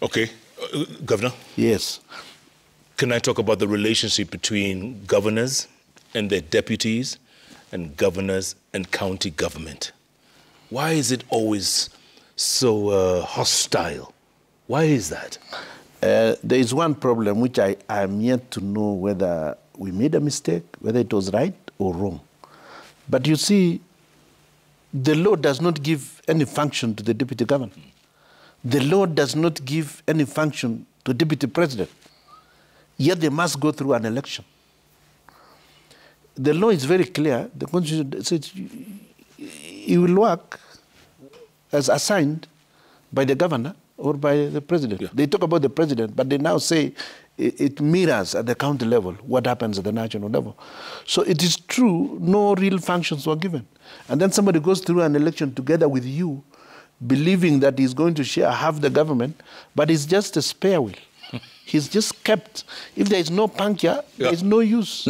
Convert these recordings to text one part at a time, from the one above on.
Okay. Governor? Yes. Can I talk about the relationship between governors and their deputies and governors and county government? Why is it always so hostile? Why is that? There is one problem which I am yet to know whether we made a mistake, whether it was right or wrong. But you see, the law does not give any function to the deputy governor. The law does not give any function to deputy president. Yet they must go through an election. The law is very clear. The Constitution says you will work as assigned by the governor or by the president. Yeah. They talk about the president, but they now say it mirrors at the county level what happens at the national level. So it is true, no real functions were given. And then somebody goes through an election together with you, believing that he's going to share half the government, but it's just a spare wheel. He's just kept. If there is no puncture, there is no use.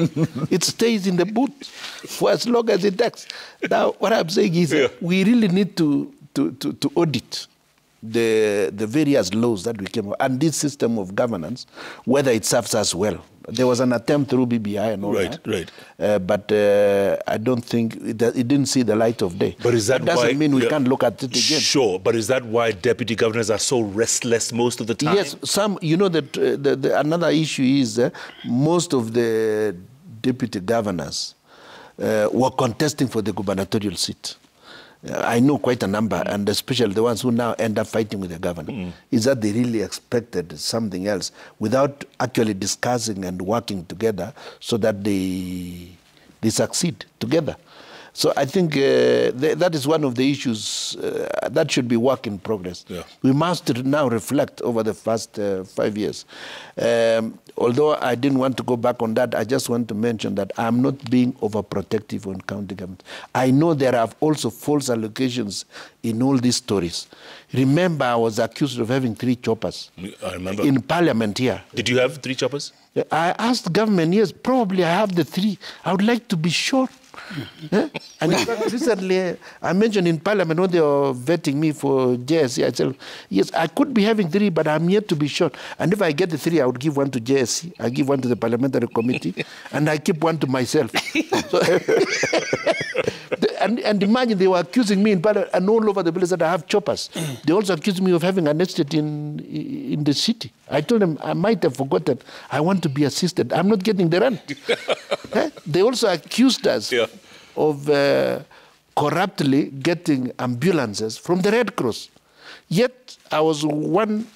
It stays in the boot for as long as it takes. Now, what I'm saying is we really need to audit the various laws that we came up and this system of governance, whether it serves us well. There was an attempt through BBI and all that. Right. But I don't think it didn't see the light of day. But is that doesn't mean we can't look at it again. Sure, but is that why deputy governors are so restless most of the time? Yes, some. You know that another issue is most of the deputy governors were contesting for the gubernatorial seat. I know quite a number, and especially the ones who now end up fighting with the governor, is that they really expected something else without actually discussing and working together so that they succeed together. So I think that is one of the issues that should be work in progress. Yeah. We must now reflect over the past 5 years. Although I didn't want to go back on that, I just want to mention that I'm not being overprotective on county government. I know there are also false allocations in all these stories. Remember, I was accused of having 3 choppers. I remember. In Parliament here. Did you have 3 choppers? I asked the government, yes, probably I have the 3. I would like to be sure. And in fact, recently, I mentioned in Parliament when they were vetting me for JSC, I said, yes, I could be having 3, but I'm yet to be sure. And if I get the 3, I would give 1 to JSC, I give 1 to the Parliamentary Committee, and I keep 1 to myself. So, and imagine they were accusing me in Parliament and all over the place that I have choppers. They also accused me of having an estate in the city. I told them I might have forgotten. I want to be assisted. I'm not getting the rent. They also accused us of corruptly getting ambulances from the Red Cross. Yet I wasn't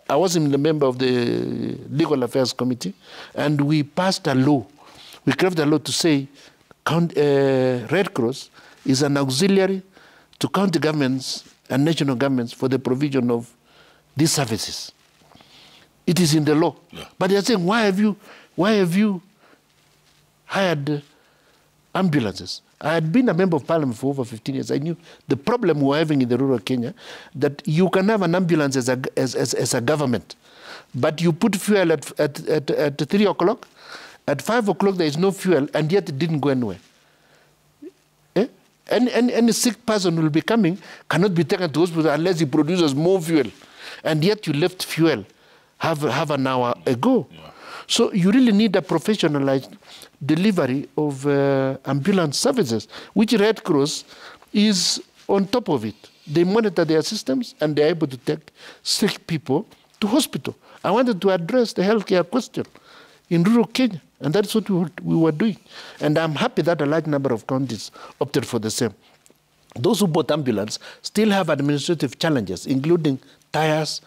the member of the Legal Affairs Committee, and we passed a law. We crafted a law to say Red Cross is an auxiliary to county governments and national governments for the provision of these services. It is in the law. Yeah. But they are saying, why have you hired ambulances? I had been a member of Parliament for over 15 years. I knew the problem we were having in the rural Kenya, that you can have an ambulance as a government, but you put fuel at 3 o'clock, at 5 o'clock there is no fuel, and yet it didn't go anywhere. Any sick person will be coming, cannot be taken to hospital unless he produces more fuel, and yet you left fuel half an hour ago. Yeah. So you really need a professionalized delivery of ambulance services, which Red Cross is on top of it. They monitor their systems and they're able to take sick people to hospital. I wanted to address the healthcare question in rural Kenya, and that's what we were doing. And I'm happy that a large number of counties opted for the same. Those who bought ambulance still have administrative challenges, including tires,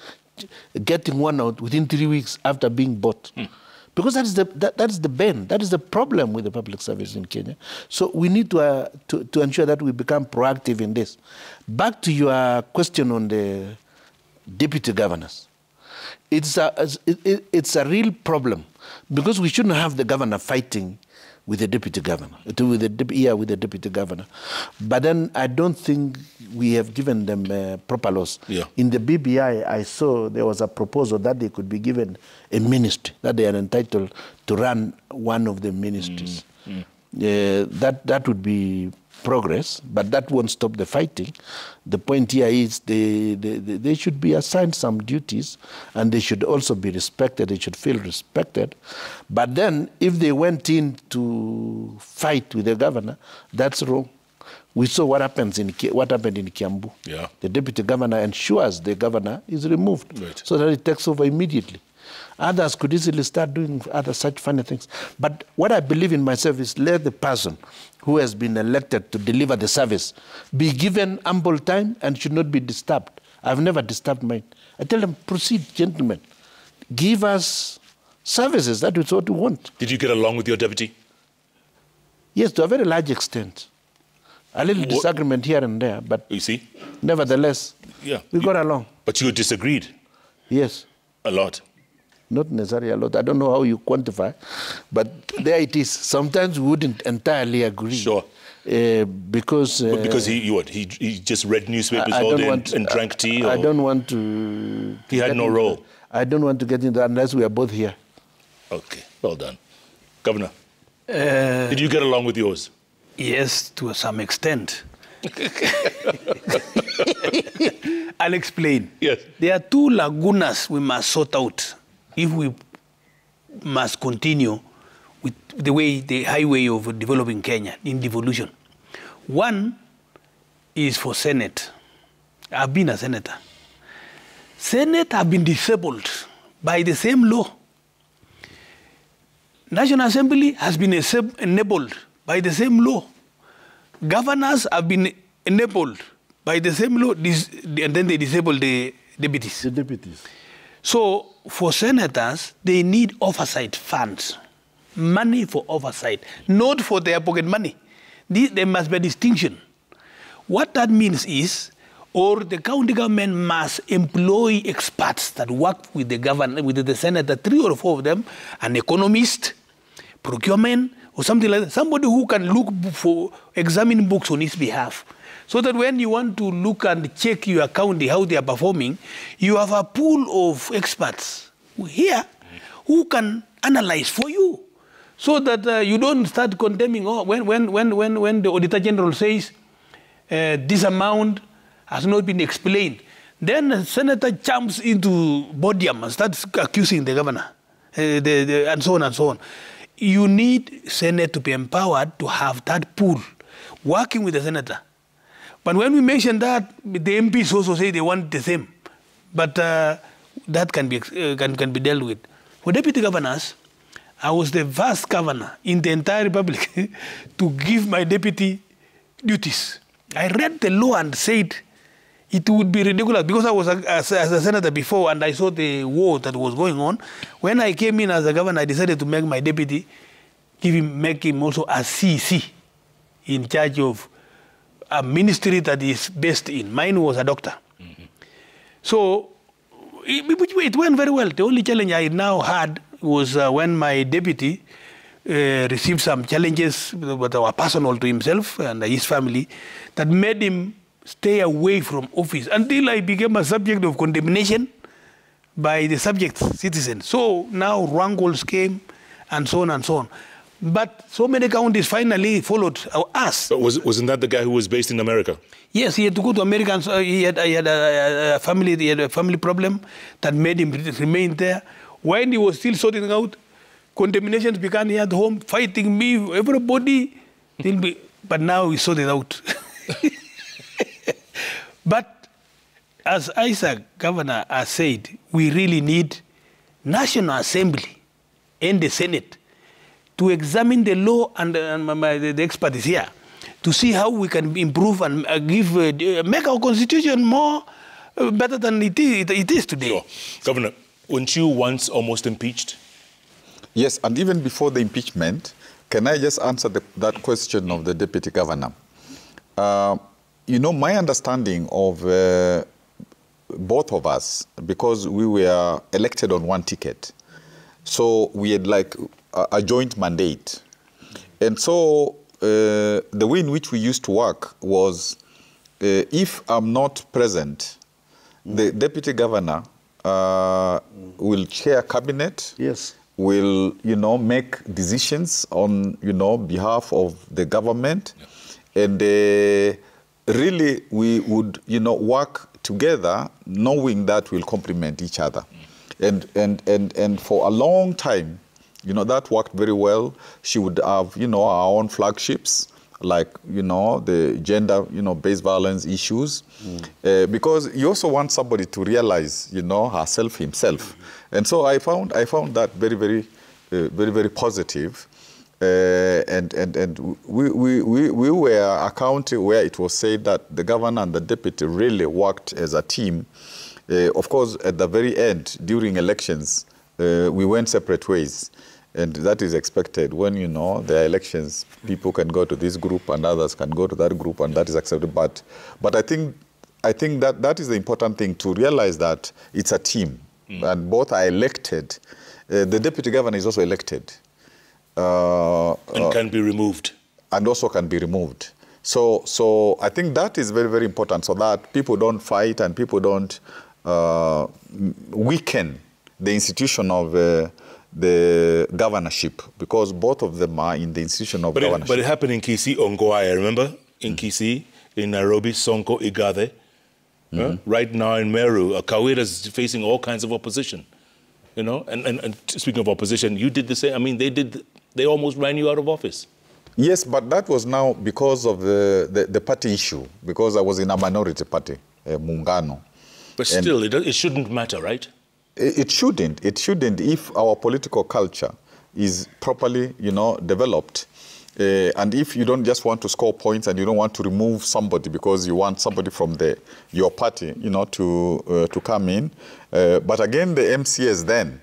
getting one out within 3 weeks after being bought. Because that is the bane, that is the problem with the public service in Kenya. So we need to ensure that we become proactive in this. Back to your question on the deputy governors. It's a real problem because we shouldn't have the governor fighting with the deputy governor, with the deputy governor. But then I don't think we have given them proper laws. Yeah. In the BBI, I saw there was a proposal that they could be given a ministry, that they are entitled to run one of the ministries. That would be progress, but that won't stop the fighting. The point here is they should be assigned some duties, and they should also be respected. They should feel respected. But then, if they went in to fight with the governor, that's wrong. We saw what happened in Kiambu. Yeah. The deputy governor ensures the governor is removed, right, so that it takes over immediately. Others could easily start doing other such funny things. But what I believe in myself is let the person who has been elected to deliver the service be given ample time and should not be disturbed. I've never disturbed mine. I tell them, proceed, gentlemen. Give us services. That is what we want. Did you get along with your deputy? Yes, to a very large extent. A little disagreement here and there, but you see, nevertheless, yeah, we got along. But you disagreed? Yes. A lot? Not necessarily a lot. I don't know how you quantify, but there it is. Sometimes we wouldn't entirely agree. Sure. Because he just read newspapers all day and drank tea? I don't want to... He had no role? I don't want to get into that unless we are both here. Okay, well done. Governor, did you get along with yours? Yes, to some extent. I'll explain. Yes. There are two lagunas we must sort out if we must continue with the highway of developing Kenya in devolution. One is for Senate. I've been a senator. Senate have been disabled by the same law. National Assembly has been enabled by the same law. Governors have been enabled by the same law, and then they disable the deputies. The deputies. So for senators, they need oversight funds, money for oversight, not for their pocket money. There must be a distinction. What that means is, or the county government must employ experts that work with the governor, with the senator, 3 or 4 of them, an economist, procurement, or something like that, somebody who can look for, examine books on his behalf. So that when you want to look and check your county, how they are performing, you have a pool of experts here who can analyze for you. So that you don't start condemning, when the Auditor General says this amount has not been explained, then the senator jumps into podium and starts accusing the governor, and so on and so on. You need Senate to be empowered to have that pool working with the senator. But when we mention that, the MPs also say they want the same. But that can be dealt with. For deputy governors, I was the first governor in the entire republic to give my deputy duties. I read the law and said it would be ridiculous because I was as a senator before and I saw the war that was going on. When I came in as a governor, I decided to make my deputy, make him also a CC in charge of a ministry that is based in. Mine was a doctor. Mm-hmm. So it went very well. The only challenge I now had was when my deputy received some challenges that were personal to himself and his family that made him stay away from office until I became a subject of condemnation by the subject citizens. So now wrangles came and so on and so on. But so many counties finally followed us. But wasn't that the guy who was based in America? Yes, he had to go to America. And so he had a family problem that made him remain there. When he was still sorting out, contaminations began here at home, fighting me, everybody. But now he sorted out. But as Isaac, Governor, has said, we really need National Assembly and the Senate to examine the law, and the expert is here, to see how we can improve and make our constitution more better than it is today. Sure. Governor, weren't you once almost impeached? Yes, and even before the impeachment, can I just answer that question of the deputy governor? You know, my understanding of both of us, because we were elected on one ticket, so we had like a joint mandate. And so the way in which we used to work was, if I'm not present, the deputy governor will chair cabinet, yes, will, make decisions on, behalf of the government. Yeah. And really, we would, work together, knowing that we'll complement each other. And for a long time, that worked very well. She would have, our own flagships, like, the gender, based violence issues. Because you also want somebody to realize, herself, himself. And so I found that very, very, very positive. And we were a county where it was said that the governor and the deputy really worked as a team. Of course, at the very end, during elections, we went separate ways. And that is expected. When, there are elections, people can go to this group and others can go to that group, and that is accepted. But I think that is the important thing, to realize that it's a team. And both are elected. The deputy governor is also elected. And can be removed. And also can be removed. So I think that is very, very important, so that people don't fight and people don't weaken the institution of the governorship, because both of them are in the institution of governorship. But it happened in Kisii, Ongwae, remember? In Kisii, in Nairobi, Sonko, Igathe. Right now in Meru, Kawira is facing all kinds of opposition. And speaking of opposition, you did the same. I mean, they almost ran you out of office. Yes, but that was now because of the party issue, because I was in a minority party, Muungano. But still, it shouldn't matter, right? It shouldn't. It shouldn't if our political culture is properly, developed. And if you don't just want to score points and you don't want to remove somebody because you want somebody from your party, to come in. But again, the MCAs then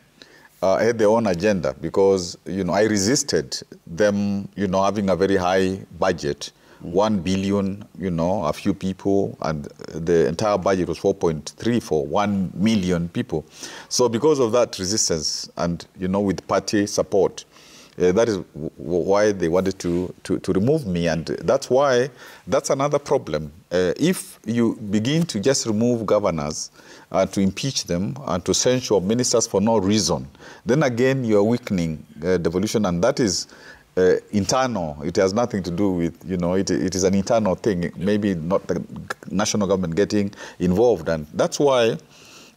had their own agenda, because, I resisted them, having a very high budget, 1 billion, a few people, and the entire budget was 4.3 for 1 million people. So because of that resistance and, with party support, that is why they wanted to remove me. And that's another problem. If you begin to just remove governors, to impeach them, and to censure ministers for no reason, then again you are weakening devolution, and that is internal. It has nothing to do with, it is an internal thing, maybe not the national government getting involved. And that's why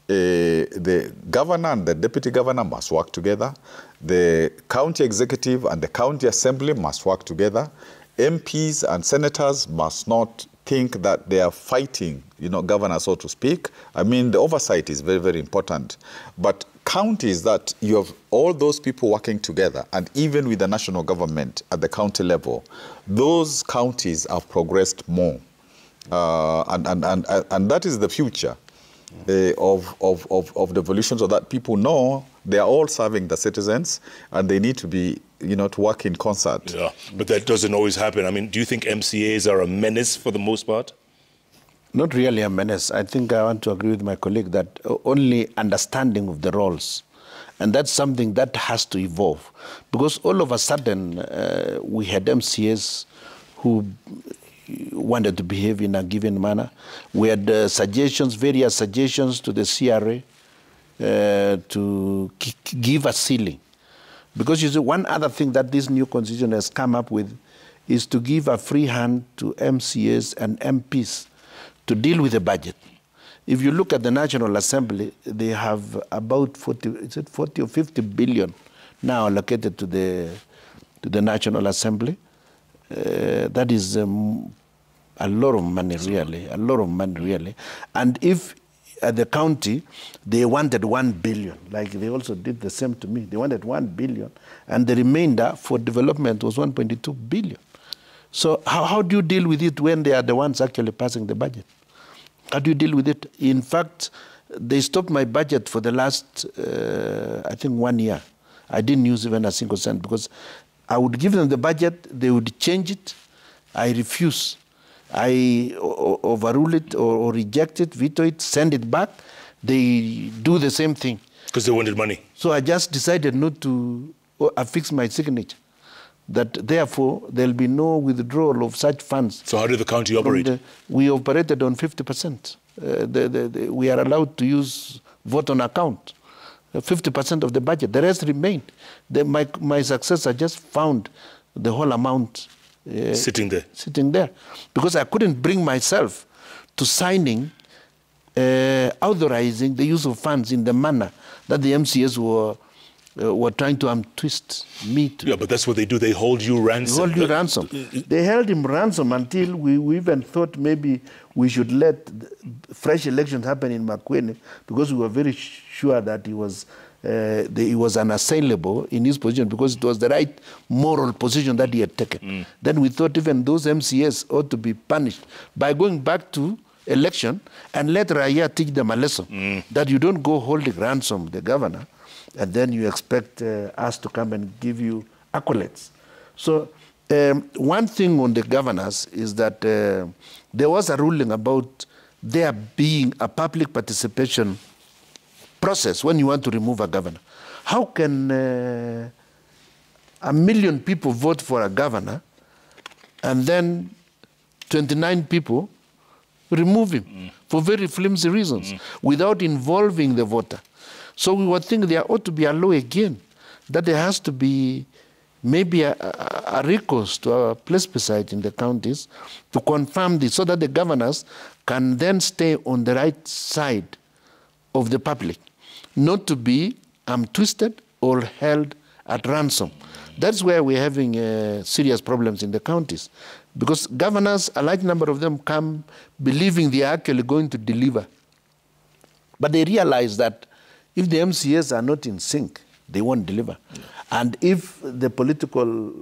the governor and the deputy governor must work together. The county executive and the county assembly must work together. MPs and senators must not think that they are fighting, governors, so to speak. I mean, the oversight is very, very important. But counties that you have all those people working together, and even with the national government at the county level, those counties have progressed more. And that is the future of devolution, so that people know they are all serving the citizens and they need to be, to work in concert. Yeah, but that doesn't always happen. I mean, do you think MCAs are a menace for the most part? Not really a menace. I think I want to agree with my colleague that only understanding of the roles, and that's something that has to evolve, because all of a sudden we had MCAs who wanted to behave in a given manner. We had various suggestions to the CRA to give a ceiling. Because you see, one other thing that this new constitution has come up with is to give a free hand to MCAs and MPs to deal with the budget. If you look at the National Assembly, they have about 40 or 50 billion now allocated to the National Assembly. That is a lot of money, really, a lot of money, really. And if at the county, they wanted 1 billion, like they also did the same to me. They wanted 1 billion, and the remainder for development was 1.2 billion. So how do you deal with it when they are the ones actually passing the budget? How do you deal with it? In fact, they stopped my budget for the last, I think, 1 year. I didn't use even a single cent, because I would give them the budget, they would change it. I refuse. I overrule it or reject it, veto it, send it back. They do the same thing. Because they wanted money. So I just decided not to affix my signature. That therefore there'll be no withdrawal of such funds. So how did the county operate? We operated on 50%. We are allowed to use vote on account. 50% of the budget. The rest remained. My successor just found the whole amount sitting there. Sitting there. Because I couldn't bring myself to signing, authorizing the use of funds in the manner that the MCAs were trying to untwist me to. Yeah, but that's what they do. They hold you ransom. They hold you ransom. They held him ransom until we even thought maybe we should let fresh elections happen in Makueni, because we were very sure that he was unassailable in his position, because it was the right moral position that he had taken. Then we thought even those MCAs ought to be punished by going back to election and let Raya teach them a lesson, that you don't go holding ransom the governor and then you expect us to come and give you accolades. So one thing on the governors is that there was a ruling about there being a public participation process when you want to remove a governor. How can 1 million people vote for a governor and then 29 people remove him for very flimsy reasons without involving the voter? So we were thinking there ought to be a law again, that there has to be maybe a recourse to a plebiscite in the counties to confirm this, so that the governors can then stay on the right side of the public, not to be twisted or held at ransom. That's where we're having serious problems in the counties, because governors, a large number of them come believing they are actually going to deliver. But they realize that if the MCAs are not in sync, they won't deliver. And if the political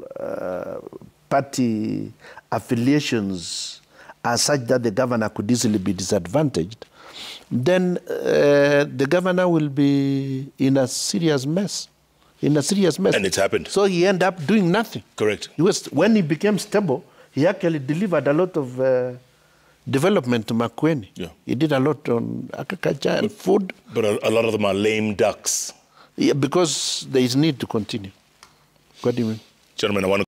party affiliations are such that the governor could easily be disadvantaged, then the governor will be in a serious mess. And it's happened. So he ended up doing nothing. Correct. When he became stable, he actually delivered a lot of development to Makueni. Yeah. He did a lot on agriculture and food. But a lot of them are lame ducks. Yeah, because there is need to continue. What do you mean? Gentlemen, I want to